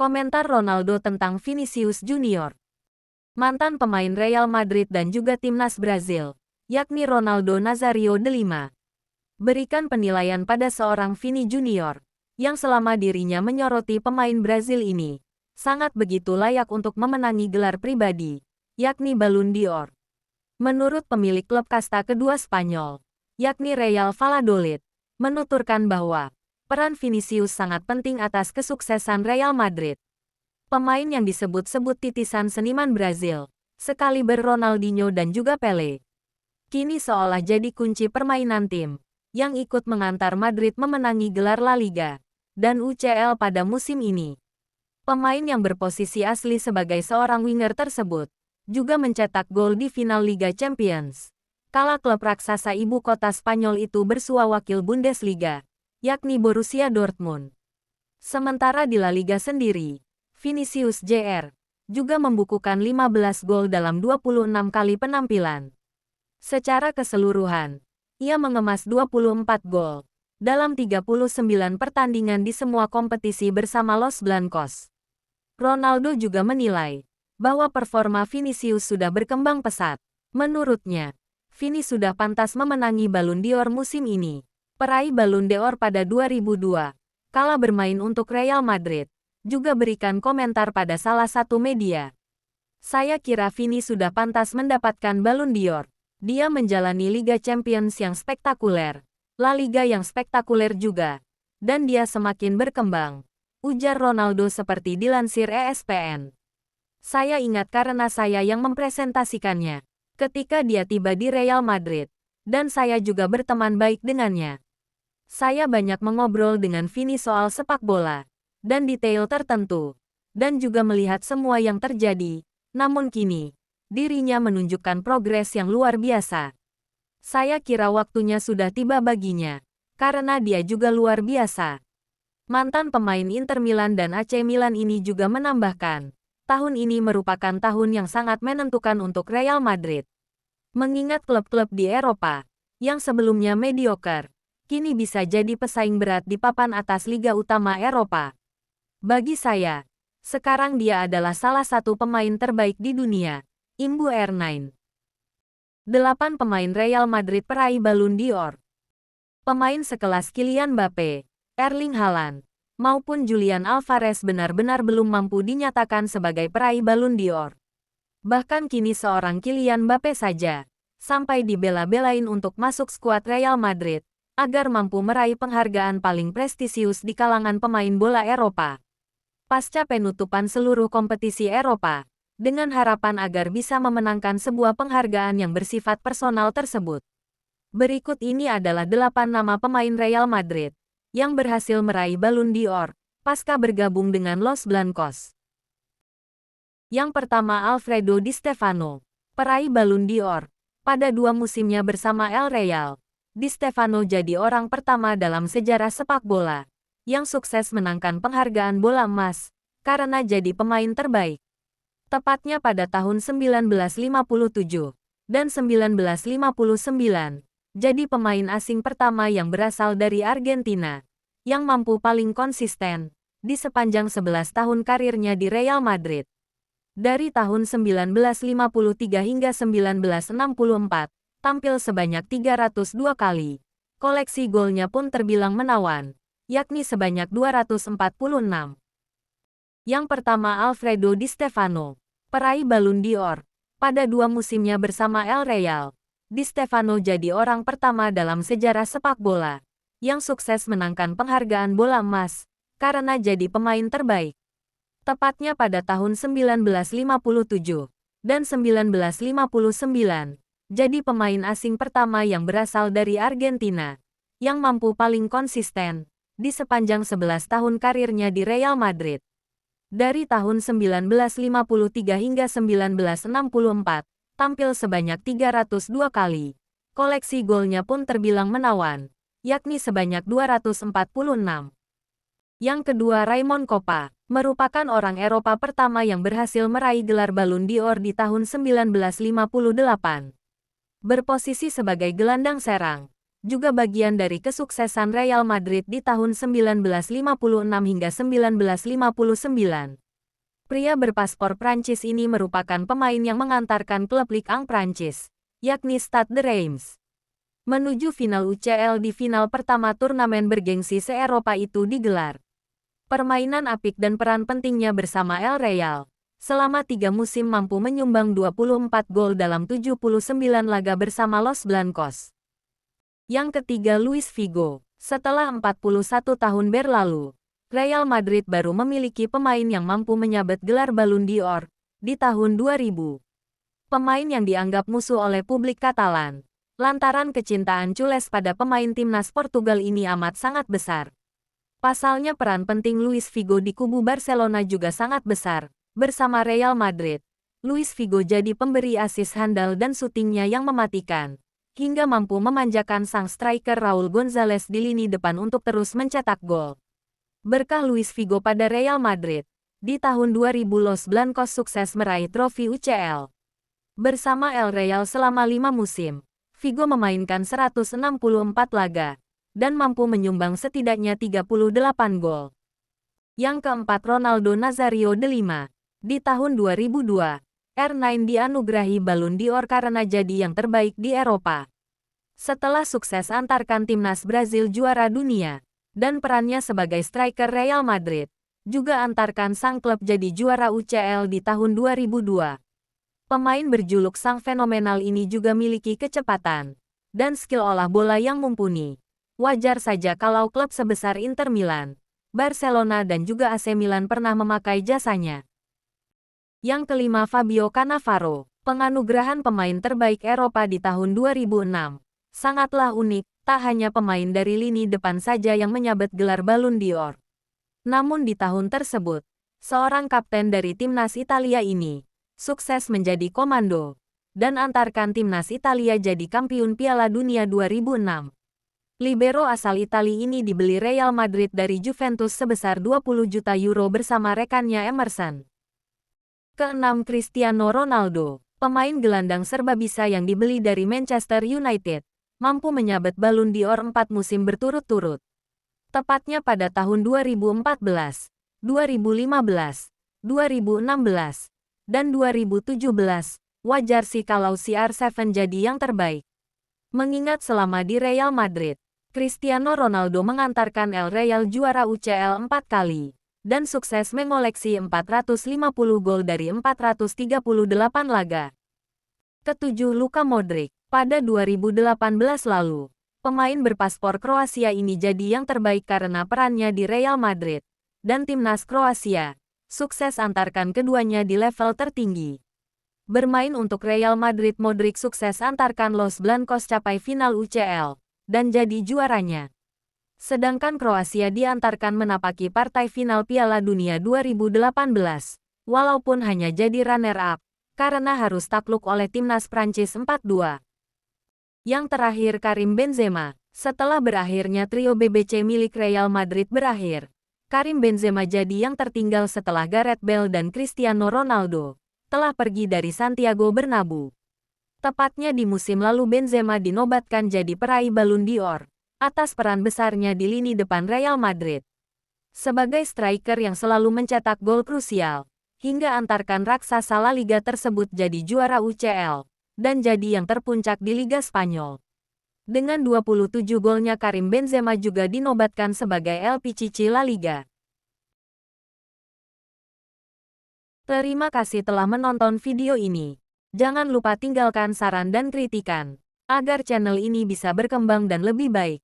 Komentar Ronaldo tentang Vinicius Junior. Mantan pemain Real Madrid dan juga timnas Brazil, yakni Ronaldo Nazario de Lima, berikan penilaian pada seorang Vini Junior, yang selama dirinya menyoroti pemain Brazil ini, sangat begitu layak untuk memenangi gelar pribadi, yakni Ballon d'Or. Menurut pemilik klub kasta kedua Spanyol, yakni Real Valladolid, menuturkan bahwa peran Vinicius sangat penting atas kesuksesan Real Madrid. Pemain yang disebut-sebut titisan seniman Brazil, sekaliber Ronaldinho dan juga Pelé, kini seolah jadi kunci permainan tim, yang ikut mengantar Madrid memenangi gelar La Liga dan UCL pada musim ini. Pemain yang berposisi asli sebagai seorang winger tersebut, juga mencetak gol di final Liga Champions, kala klub raksasa ibu kota Spanyol itu bersua wakil Bundesliga, yakni Borussia Dortmund. Sementara di La Liga sendiri, Vinicius Jr. juga membukukan 15 gol dalam 26 kali penampilan. Secara keseluruhan, ia mengemas 24 gol dalam 39 pertandingan di semua kompetisi bersama Los Blancos. Ronaldo juga menilai bahwa performa Vinicius sudah berkembang pesat. Menurutnya, Vini sudah pantas memenangi Ballon d'Or musim ini. Peraih Ballon d'Or pada 2002, kala bermain untuk Real Madrid, juga berikan komentar pada salah satu media. Saya kira Vini sudah pantas mendapatkan Ballon d'Or. Dia menjalani Liga Champions yang spektakuler, La Liga yang spektakuler juga, dan dia semakin berkembang, ujar Ronaldo seperti dilansir ESPN. Saya ingat karena saya yang mempresentasikannya ketika dia tiba di Real Madrid, dan saya juga berteman baik dengannya. Saya banyak mengobrol dengan Vini soal sepak bola dan detail tertentu, dan juga melihat semua yang terjadi. Namun kini, dirinya menunjukkan progres yang luar biasa. Saya kira waktunya sudah tiba baginya, karena dia juga luar biasa. Mantan pemain Inter Milan dan AC Milan ini juga menambahkan, tahun ini merupakan tahun yang sangat menentukan untuk Real Madrid. Mengingat klub-klub di Eropa, yang sebelumnya mediocre, kini bisa jadi pesaing berat di papan atas Liga Utama Eropa. Bagi saya, sekarang dia adalah salah satu pemain terbaik di dunia, imbu R9. 8 pemain Real Madrid peraih Ballon d'Or. Pemain sekelas Kylian Mbappe, Erling Haaland, maupun Julian Alvarez benar-benar belum mampu dinyatakan sebagai peraih Ballon d'Or. Bahkan kini seorang Kylian Mbappe saja, sampai dibela-belain untuk masuk skuad Real Madrid, agar mampu meraih penghargaan paling prestisius di kalangan pemain bola Eropa. Pasca penutupan seluruh kompetisi Eropa, dengan harapan agar bisa memenangkan sebuah penghargaan yang bersifat personal tersebut. Berikut ini adalah 8 nama pemain Real Madrid yang berhasil meraih Ballon d'Or pasca bergabung dengan Los Blancos. Yang pertama, Alfredo Di Stefano, peraih Ballon d'Or. Pada 2 musimnya bersama El Real, Di Stefano jadi orang pertama dalam sejarah sepak bola yang sukses menangkan penghargaan bola emas, karena jadi pemain terbaik. Tepatnya pada tahun 1957 dan 1959, jadi pemain asing pertama yang berasal dari Argentina, yang mampu paling konsisten di sepanjang 11 tahun karirnya di Real Madrid. Dari tahun 1953 hingga 1964, tampil sebanyak 302 kali. Koleksi golnya pun terbilang menawan, yakni sebanyak 246. Yang pertama, Alfredo Di Stefano, peraih Ballon d'Or. Pada 2 musimnya bersama El Real, Di Stefano jadi orang pertama dalam sejarah sepak bola yang sukses menangkan penghargaan bola emas, karena jadi pemain terbaik. Tepatnya pada tahun 1957 dan 1959, jadi pemain asing pertama yang berasal dari Argentina, yang mampu paling konsisten di sepanjang 11 tahun karirnya di Real Madrid. Dari tahun 1953 hingga 1964, tampil sebanyak 302 kali. Koleksi golnya pun terbilang menawan, yakni sebanyak 246. Yang kedua, Raymond Kopa, merupakan orang Eropa pertama yang berhasil meraih gelar Ballon d'Or di tahun 1958. Berposisi sebagai gelandang serang, juga bagian dari kesuksesan Real Madrid di tahun 1956 hingga 1959. Pria berpaspor Prancis ini merupakan pemain yang mengantarkan klub Ligue 1 Prancis, yakni Stade de Reims, menuju final UCL di final pertama turnamen bergengsi se-Eropa itu digelar. Permainan apik dan peran pentingnya bersama El Real selama 3 musim mampu menyumbang 24 gol dalam 79 laga bersama Los Blancos. Yang ketiga, Luis Figo. Setelah 41 tahun berlalu, Real Madrid baru memiliki pemain yang mampu menyabet gelar Ballon d'Or di tahun 2000. Pemain yang dianggap musuh oleh publik Katalan lantaran kecintaan cules pada pemain timnas Portugal ini amat sangat besar. Pasalnya peran penting Luis Figo di kubu Barcelona juga sangat besar. Bersama Real Madrid, Luis Figo jadi pemberi asis handal dan syutingnya yang mematikan, hingga mampu memanjakan sang striker Raul González di lini depan untuk terus mencetak gol. Berkah Luis Figo pada Real Madrid, di tahun 2000 Los Blancos sukses meraih trofi UCL. Bersama El Real selama 5 musim, Figo memainkan 164 laga, dan mampu menyumbang setidaknya 38 gol. Yang keempat, Ronaldo Nazario de Lima. Di tahun 2002, R9 dianugerahi Ballon d'Or karena jadi yang terbaik di Eropa. Setelah sukses antarkan timnas Brazil juara dunia, dan perannya sebagai striker Real Madrid, juga antarkan sang klub jadi juara UCL di tahun 2002. Pemain berjuluk sang fenomenal ini juga miliki kecepatan dan skill olah bola yang mumpuni. Wajar saja kalau klub sebesar Inter Milan, Barcelona dan juga AC Milan pernah memakai jasanya. Yang kelima, Fabio Cannavaro. Penganugerahan pemain terbaik Eropa di tahun 2006. Sangatlah unik, tak hanya pemain dari lini depan saja yang menyabet gelar Ballon d'Or. Namun di tahun tersebut, seorang kapten dari timnas Italia ini sukses menjadi komando dan antarkan timnas Italia jadi kampiun Piala Dunia 2006. Libero asal Italia ini dibeli Real Madrid dari Juventus sebesar 20 juta euro bersama rekannya Emerson. Keenam, Cristiano Ronaldo. Pemain gelandang serbabisa yang dibeli dari Manchester United, mampu menyabet Ballon d'Or 4 musim berturut-turut. Tepatnya pada tahun 2014, 2015, 2016, dan 2017. Wajar sih kalau CR7 jadi yang terbaik. Mengingat selama di Real Madrid, Cristiano Ronaldo mengantarkan El Real juara UCL 4 kali. Dan sukses mengoleksi 450 gol dari 438 laga. Ketujuh, Luka Modric. Pada 2018 lalu, pemain berpaspor Kroasia ini jadi yang terbaik karena perannya di Real Madrid dan timnas Kroasia. Sukses antarkan keduanya di level tertinggi. Bermain untuk Real Madrid, Modric sukses antarkan Los Blancos capai final UCL dan jadi juaranya. Sedangkan Kroasia diantarkan menapaki partai final Piala Dunia 2018, walaupun hanya jadi runner-up, karena harus takluk oleh timnas Prancis 4-2. Yang terakhir, Karim Benzema. Setelah berakhirnya trio BBC milik Real Madrid berakhir, Karim Benzema jadi yang tertinggal setelah Gareth Bale dan Cristiano Ronaldo telah pergi dari Santiago Bernabeu. Tepatnya di musim lalu Benzema dinobatkan jadi peraih Ballon d'Or atas peran besarnya di lini depan Real Madrid. Sebagai striker yang selalu mencetak gol krusial, hingga antarkan raksasa La Liga tersebut jadi juara UCL, dan jadi yang terpuncak di Liga Spanyol. Dengan 27 golnya, Karim Benzema juga dinobatkan sebagai El Pichichi La Liga. Terima kasih telah menonton video ini. Jangan lupa tinggalkan saran dan kritikan, agar channel ini bisa berkembang dan lebih baik.